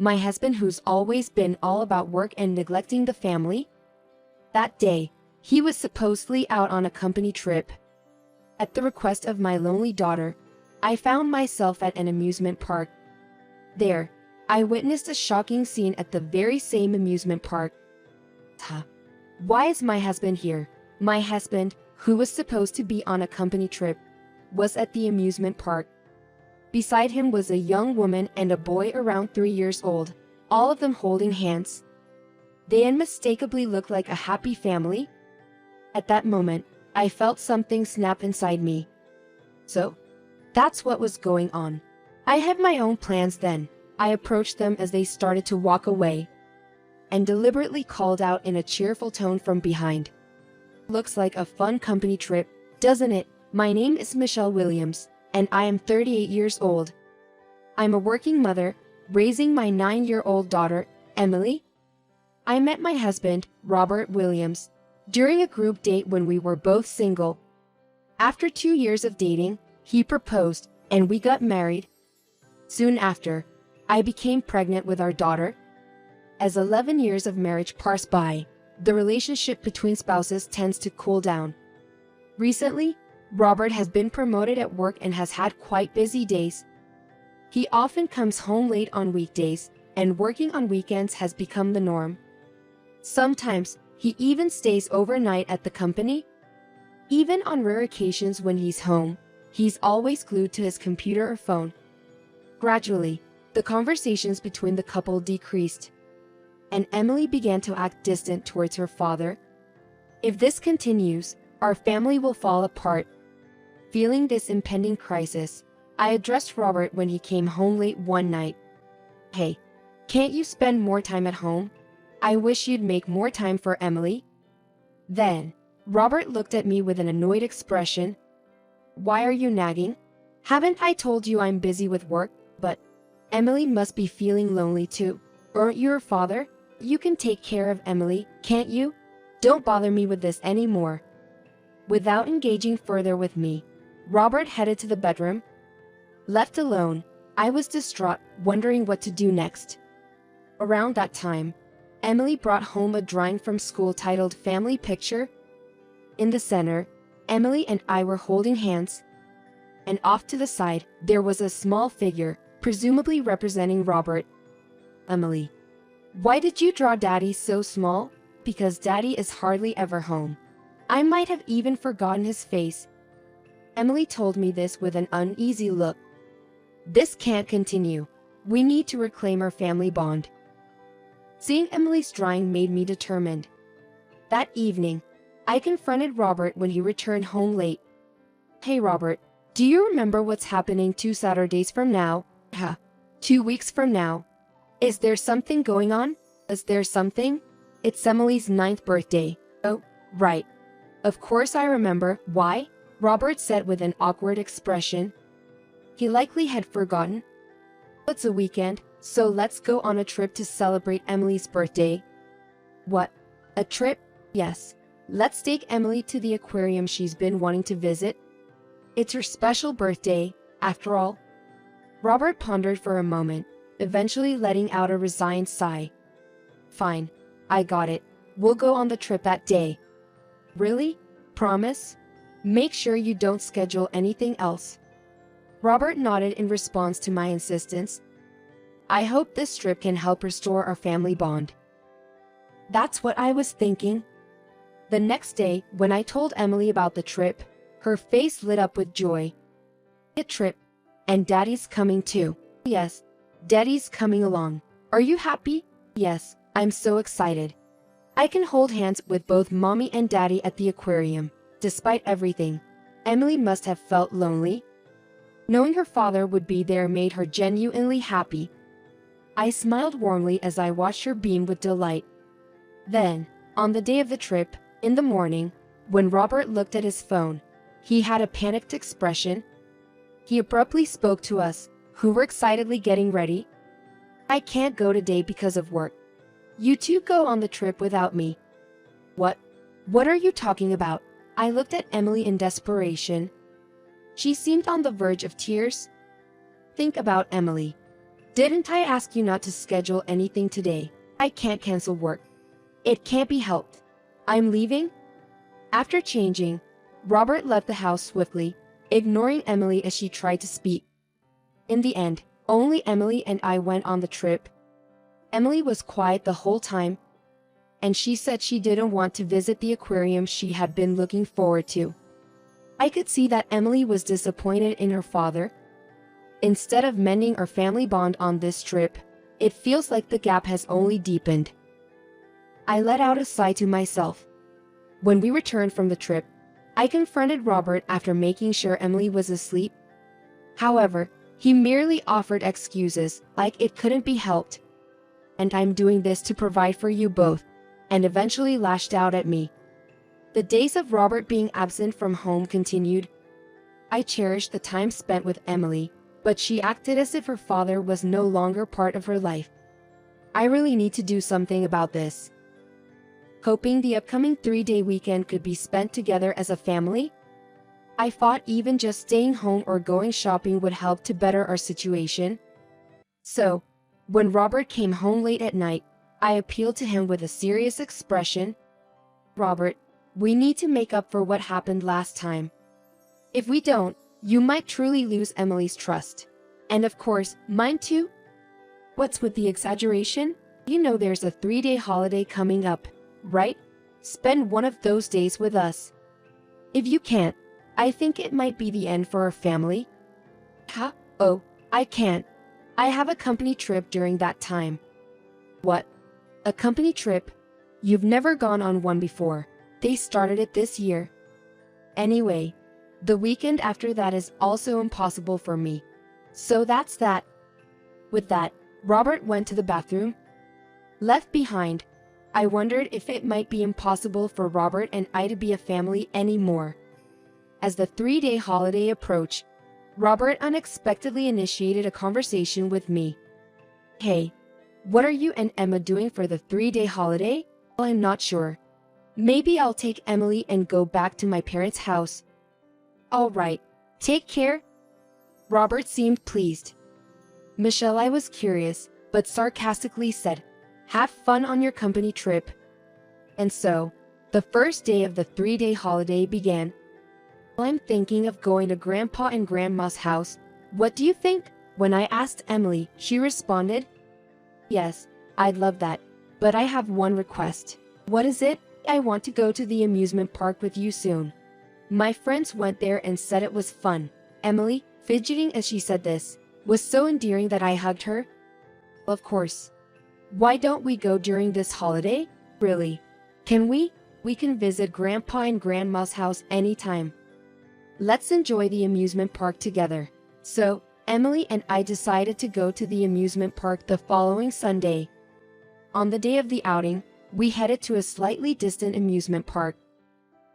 My husband, who's always been all about work and neglecting the family? That day, he was supposedly out on a company trip. At the request of my lonely daughter, I found myself at an amusement park. There, I witnessed a shocking scene at the very same amusement park. Why is my husband here? My husband, who was supposed to be on a company trip, was at the amusement park. Beside him was a young woman and a boy around 3 years old, all of them holding hands. They unmistakably looked like a happy family. At that moment, I felt something snap inside me. So, that's what was going on. I had my own plans then. I approached them as they started to walk away, and deliberately called out in a cheerful tone from behind. Looks like a fun company trip, doesn't it? My name is Michelle Williams, and I am 38 years old. I'm a working mother, raising my 9-year-old daughter, Emily. I met my husband, Robert Williams, during a group date when we were both single. After 2 years of dating, he proposed, and we got married. Soon after, I became pregnant with our daughter. As 11 years of marriage pass by, the relationship between spouses tends to cool down. Recently, Robert has been promoted at work and has had quite busy days. He often comes home late on weekdays, and working on weekends has become the norm. Sometimes, he even stays overnight at the company. Even on rare occasions when he's home, he's always glued to his computer or phone. Gradually, the conversations between the couple decreased, and Emily began to act distant towards her father. If this continues, our family will fall apart. Feeling this impending crisis, I addressed Robert when he came home late one night. Hey, can't you spend more time at home? I wish you'd make more time for Emily. Then, Robert looked at me with an annoyed expression. Why are you nagging? Haven't I told you I'm busy with work? But Emily must be feeling lonely too. Aren't you her father? You can take care of Emily, can't you? Don't bother me with this anymore. Without engaging further with me, Robert headed to the bedroom. Left alone, I was distraught, wondering what to do next. Around that time, Emily brought home a drawing from school titled Family Picture. In the center, Emily and I were holding hands, and off to the side, there was a small figure, presumably representing Robert. Emily, why did you draw Daddy so small? Because Daddy is hardly ever home. I might have even forgotten his face. Emily told me this with an uneasy look. This can't continue. We need to reclaim our family bond. Seeing Emily's drawing made me determined. That evening, I confronted Robert when he returned home late. Hey Robert, do you remember what's happening 2 Saturdays from now? 2 weeks from now. Is there something going on? Is there something? It's Emily's 9th birthday. Oh, right. Of course I remember. Why? Robert said with an awkward expression. He likely had forgotten. It's a weekend, so let's go on a trip to celebrate Emily's birthday. What? A trip? Yes. Let's take Emily to the aquarium she's been wanting to visit. It's her special birthday, after all. Robert pondered for a moment, eventually letting out a resigned sigh. Fine. I got it. We'll go on the trip that day. Really? Promise? Make sure you don't schedule anything else. Robert nodded in response to my insistence. I hope this trip can help restore our family bond. That's what I was thinking. The next day, when I told Emily about the trip, her face lit up with joy. A trip. And Daddy's coming too. Yes, Daddy's coming along. Are you happy? Yes, I'm so excited. I can hold hands with both Mommy and Daddy at the aquarium. Despite everything, Emily must have felt lonely. Knowing her father would be there made her genuinely happy. I smiled warmly as I watched her beam with delight. Then, on the day of the trip, in the morning, when Robert looked at his phone, he had a panicked expression. He abruptly spoke to us, who were excitedly getting ready. I can't go today because of work. You two go on the trip without me. What? What are you talking about? I looked at Emily in desperation. She seemed on the verge of tears. Think about Emily. Didn't I ask you not to schedule anything today? I can't cancel work. It can't be helped. I'm leaving." After changing, Robert left the house swiftly, ignoring Emily as she tried to speak. In the end, only Emily and I went on the trip. Emily was quiet the whole time, and she said she didn't want to visit the aquarium she had been looking forward to. I could see that Emily was disappointed in her father. Instead of mending our family bond on this trip, it feels like the gap has only deepened. I let out a sigh to myself. When we returned from the trip, I confronted Robert after making sure Emily was asleep. However, he merely offered excuses like it couldn't be helped. "And I'm doing this to provide for you both," and eventually lashed out at me. The days of Robert being absent from home continued. I cherished the time spent with Emily, but she acted as if her father was no longer part of her life. I really need to do something about this. Hoping the upcoming 3-day weekend could be spent together as a family, I thought even just staying home or going shopping would help to better our situation. So, when Robert came home late at night, I appealed to him with a serious expression. "Robert, we need to make up for what happened last time. If we don't, you might truly lose Emily's trust. And of course, mine too." "What's with the exaggeration? You know there's a 3-day holiday coming up, right? Spend one of those days with us. If you can't, I think it might be the end for our family." "Huh? Oh, I can't. I have a company trip during that time." "What? A company trip? You've never gone on one before. They started it this year. Anyway, the weekend after that is also impossible for me. So that's that." With that, Robert went to the bathroom. Left behind, I wondered if it might be impossible for Robert and I to be a family anymore. As the 3-day holiday approached, Robert unexpectedly initiated a conversation with me. "Hey, what are you and Emma doing for the 3-day holiday?" "Well, I'm not sure. Maybe I'll take Emily and go back to my parents' house." "All right, take care." Robert seemed pleased. Michelle, I was curious, but sarcastically said, "Have fun on your company trip." And so, the first day of the 3-day holiday began. "I'm thinking of going to Grandpa and Grandma's house. What do you think?" When I asked Emily, she responded, "Yes, I'd love that, but I have one request." "What is it?" "I want to go to the amusement park with you soon. My friends went there and said it was fun." Emily, fidgeting as she said this, was so endearing that I hugged her. "Of course. Why don't we go during this holiday?" "Really? Can we? We can visit Grandpa and Grandma's house anytime. Let's enjoy the amusement park together." So, Emily and I decided to go to the amusement park the following Sunday. On the day of the outing, we headed to a slightly distant amusement park.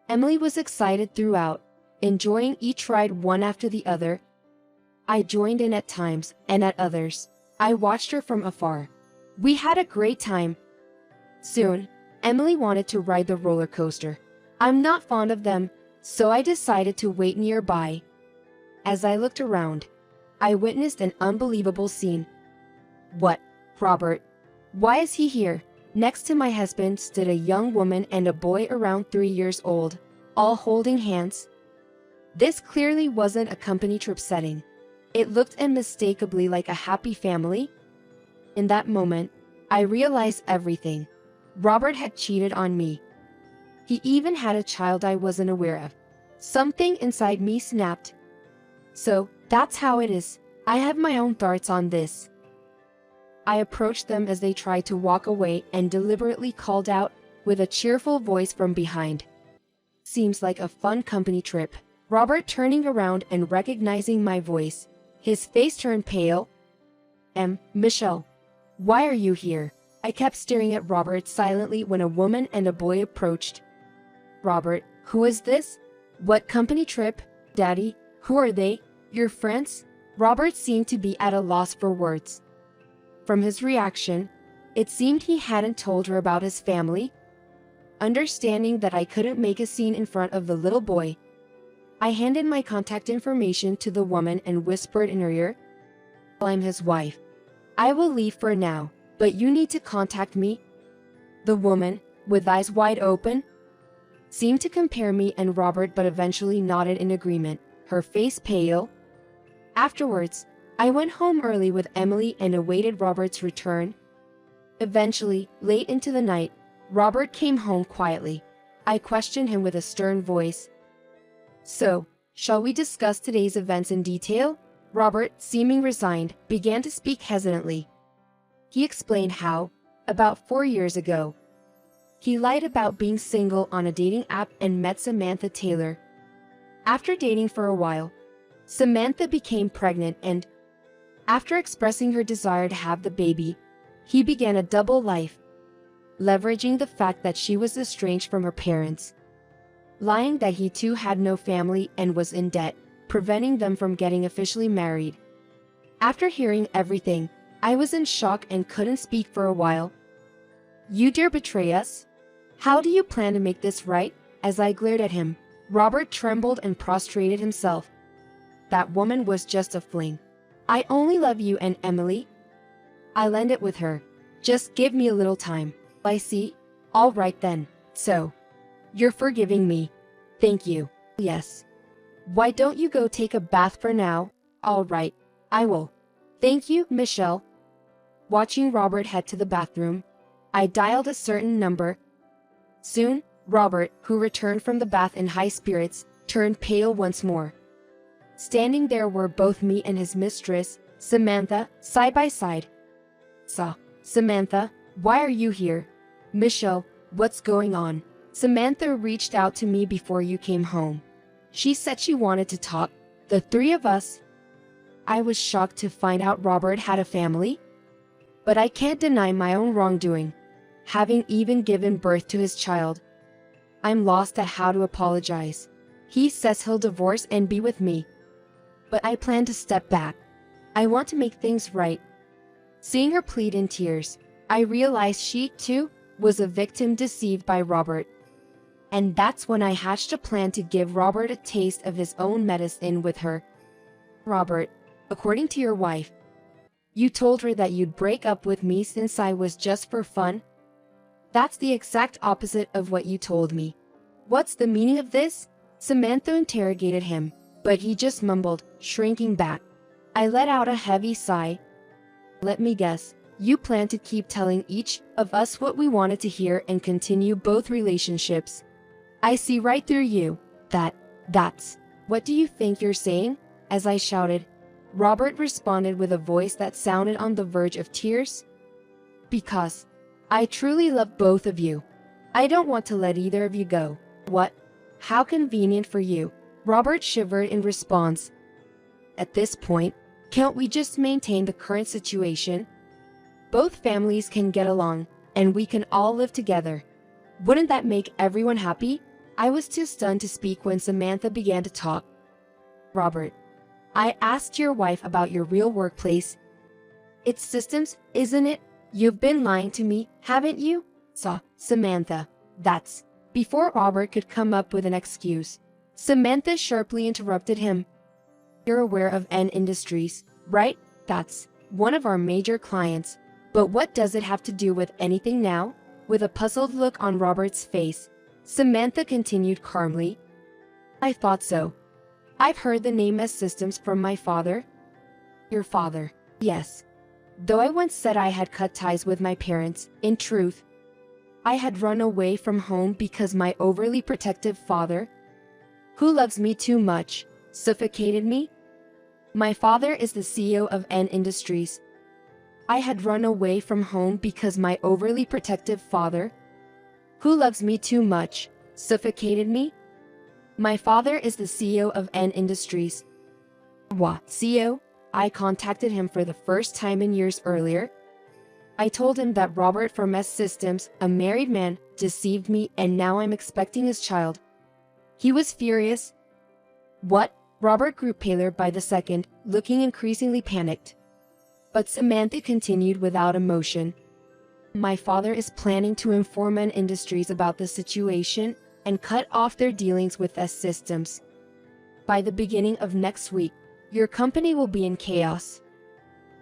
Emily was excited throughout, enjoying each ride one after the other. I joined in at times, and at others, I watched her from afar. We had a great time. Soon, Emily wanted to ride the roller coaster. I'm not fond of them, so I decided to wait nearby. As I looked around, I witnessed an unbelievable scene. "What, Robert? Why is he here?" Next to my husband stood a young woman and a boy around 3 years old, all holding hands. This clearly wasn't a company trip setting. It looked unmistakably like a happy family. In that moment, I realized everything. Robert had cheated on me. He even had a child I wasn't aware of. Something inside me snapped. So, that's how it is. I have my own thoughts on this. I approached them as they tried to walk away and deliberately called out, with a cheerful voice from behind, "Seems like a fun company trip." Robert, turning around and recognizing my voice, his face turned pale. Michelle, why are you here?" I kept staring at Robert silently when a woman and a boy approached. "Robert, who is this? What company trip? Daddy, who are they? Your friends?" Robert seemed to be at a loss for words. From his reaction, it seemed he hadn't told her about his family. Understanding that I couldn't make a scene in front of the little boy, I handed my contact information to the woman and whispered in her ear, "I'm his wife. I will leave for now, but you need to contact me. The woman, with eyes wide open, seemed to compare me and Robert but eventually nodded in agreement, her face pale. Afterwards, I went home early with Emily and awaited Robert's return. Eventually, late into the night, Robert came home quietly. I questioned him with a stern voice. So, shall we discuss today's events in detail? Robert, seeming resigned, began to speak hesitantly. He explained how, about 4 years ago, he lied about being single on a dating app and met Samantha Taylor. After dating for a while, Samantha became pregnant and, after expressing her desire to have the baby, he began a double life, leveraging the fact that she was estranged from her parents, lying that he too had no family and was in debt, preventing them from getting officially married. After hearing everything, I was in shock and couldn't speak for a while. You dare betray us? How do you plan to make this right? As I glared at him, Robert trembled and prostrated himself. That woman was just a fling. I only love you and Emily. I'll end it with her. Just give me a little time. I see. All right then. So, you're forgiving me. Thank you. Yes. Why don't you go take a bath for now? All right. I will. Thank you, Michelle. Watching Robert head to the bathroom, I dialed a certain number. Soon, Robert, who returned from the bath in high spirits, turned pale once more. Standing there were both me and his mistress, Samantha, side by side. Samantha, why are you here? Michelle, what's going on? Samantha reached out to me before you came home. She said she wanted to talk, the three of us. I was shocked to find out Robert had a family. But I can't deny my own wrongdoing, having even given birth to his child. I'm lost at how to apologize. He says he'll divorce and be with me. But I plan to step back. I want to make things right. Seeing her plead in tears, I realized she, too, was a victim deceived by Robert. And that's when I hatched a plan to give Robert a taste of his own medicine with her. Robert, according to your wife, you told her that you'd break up with me since I was just for fun? That's the exact opposite of what you told me. What's the meaning of this? Samantha interrogated him, but he just mumbled, shrinking back. I let out a heavy sigh. Let me guess, you plan to keep telling each of us what we wanted to hear and continue both relationships. I see right through you. That's. What do you think you're saying? As I shouted, Robert responded with a voice that sounded on the verge of tears. Because I truly love both of you. I don't want to let either of you go. What? How convenient for you. Robert shivered in response. At this point, can't we just maintain the current situation? Both families can get along, and we can all live together. Wouldn't that make everyone happy? I was too stunned to speak when Samantha began to talk. Robert, I asked your wife about your real workplace. It's systems, isn't it? You've been lying to me, haven't you? Samantha, that's. Before Robert could come up with an excuse, Samantha sharply interrupted him. You're aware of N Industries, right? That's one of our major clients. But what does it have to do with anything now? With a puzzled look on Robert's face, Samantha continued calmly. I thought so. I've heard the name S Systems from my father. Your father? Yes. Though I once said I had cut ties with my parents, in truth, I had run away from home because my overly protective father, who loves me too much, suffocated me. My father is the CEO of N Industries. I had run away from home because my overly protective father, who loves me too much, suffocated me. My father is the CEO of N Industries. What? CEO? I contacted him for the first time in years earlier. I told him that Robert from S Systems, a married man, deceived me and now I'm expecting his child. He was furious. What? Robert grew paler by the second, looking increasingly panicked. But Samantha continued without emotion. My father is planning to inform N Industries about the situation and cut off their dealings with S Systems. By the beginning of next week, your company will be in chaos.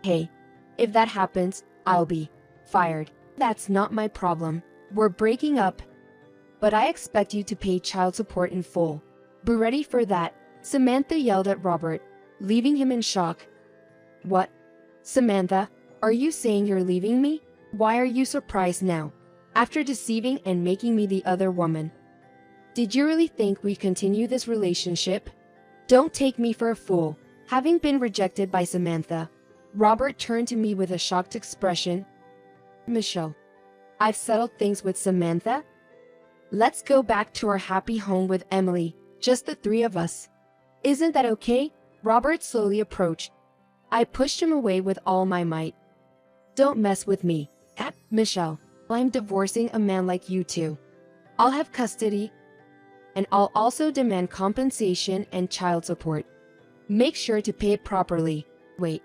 Hey, If that happens, I'll be fired. That's not my problem. We're breaking up. But I expect you to pay child support in full. Be ready for that, Samantha yelled at Robert, leaving him in shock. What? Samantha, are you saying you're leaving me? Why are you surprised now? After deceiving and making me the other woman. Did you really think we'd continue this relationship? Don't take me for a fool. Having been rejected by Samantha, Robert turned to me with a shocked expression. Michelle, I've settled things with Samantha. Let's go back to our happy home with Emily, just the three of us. Isn't that okay? Robert slowly approached. I pushed him away with all my might. Don't mess with me, Michelle. I'm divorcing a man like you two. I'll have custody, and I'll also demand compensation and child support. Make sure to pay it properly. Wait,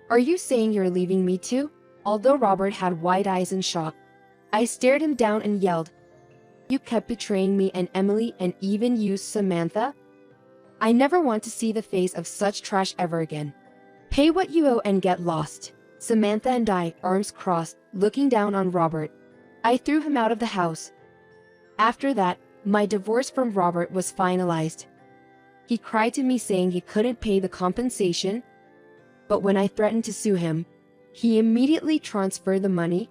are you saying you're leaving me too? Although Robert had wide eyes in shock, I stared him down and yelled, You kept betraying me and Emily and even used Samantha? I never want to see the face of such trash ever again. Pay what you owe and get lost. Samantha and I, arms crossed, looking down on Robert. I threw him out of the house. After that, my divorce from Robert was finalized. He cried to me saying he couldn't pay the compensation, but when I threatened to sue him, he immediately transferred the money.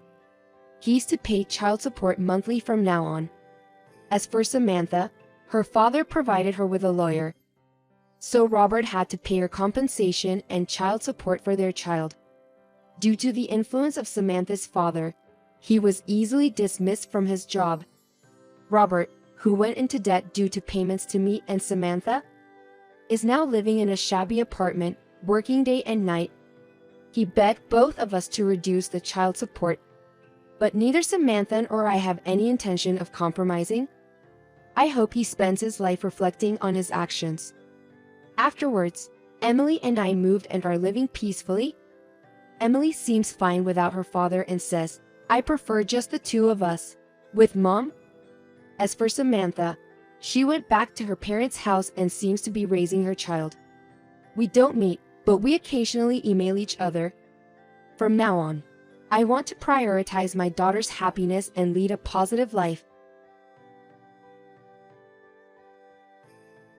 He's to pay child support monthly from now on. As for Samantha, her father provided her with a lawyer, so Robert had to pay her compensation and child support for their child. Due to the influence of Samantha's father, he was easily dismissed from his job. Robert, who went into debt due to payments to me and Samantha, is now living in a shabby apartment, working day and night. He begged both of us to reduce the child support, but neither Samantha nor I have any intention of compromising. I hope he spends his life reflecting on his actions. Afterwards, Emily and I moved and are living peacefully. Emily seems fine without her father and says, I prefer just the two of us, with Mom. As for Samantha, she went back to her parents' house and seems to be raising her child. We don't meet, but we occasionally email each other. From now on, I want to prioritize my daughter's happiness and lead a positive life.